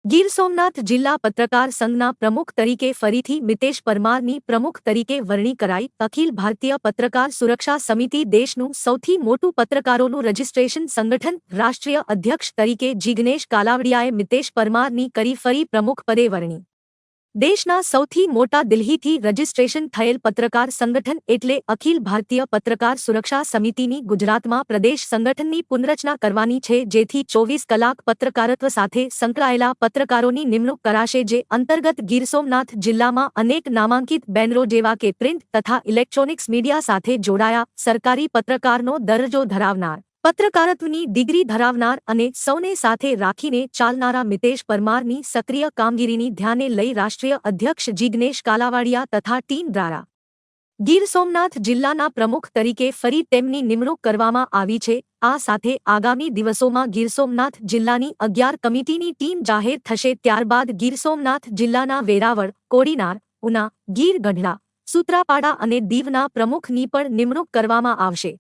ગીર સોમનાથ જિલ્લા પત્રકાર સંઘના પ્રમુખ તરીકે ફરીથી મિતેશ પરમારની પ્રમુખ તરીકે વરણી કરાઈ। અખિલ ભારતીય પત્રકાર સુરક્ષા સમિતિ દેશનું સૌથી મોટું પત્રકારોનું રજિસ્ટ્રેશન સંગઠન। રાષ્ટ્રીય અધ્યક્ષ તરીકે જિગ્નેશ કાલાવડિયાએ મિતેશ પરમારની કરી ફરી પ્રમુખ પદે વરણી। દેશના સૌથી મોટા દિલ્હીથી રજિસ્ટ્રેશન થયેલ પત્રકાર સંગઠન એટલે અખિલ ભારતીય પત્રકાર સુરક્ષા સમિતિની ગુજરાતમાં પ્રદેશ સંગઠનની પુનરચના કરવાની છે, જેથી 24 કલાક પત્રકારત્વ સાથે સંકળાયેલા પત્રકારોની નિમણૂક કરાશે, જે અંતર્ગત ગીર સોમનાથ જિલ્લામાં અનેક નામાંકિત બેનરો જેવા કે પ્રિન્ટ તથા ઇલેક્ટ્રોનિક્સ મીડિયા સાથે જોડાયા સરકારી પત્રકારનો દરજ્જો ધરાવનાર, પત્રકારત્વની ડિગ્રી ધરાવનાર અને સૌને સાથે રાખીને ચાલનારા મિતેશ પરમારની સક્રિય કામગીરીની ધ્યાને લઈ રાષ્ટ્રીય અધ્યક્ષ જિગ્નેશ કાલાવાડિયા તથા ટીમ દ્વારા ગીર સોમનાથ જિલ્લાના પ્રમુખ તરીકે ફરી તેમની નિમણૂક કરવામાં આવી છે। આ સાથે આગામી દિવસોમાં ગીર સોમનાથ જિલ્લાની 11 કમિટીની ટીમ જાહેર થશે। ત્યારબાદ ગીર સોમનાથ જિલ્લાના વેરાવળ, કોડીનાર, ઉના, ગીર ગઢડા, સૂત્રાપાડા અને દીવના પ્રમુખની પણ નિમણૂક કરવામાં આવશે।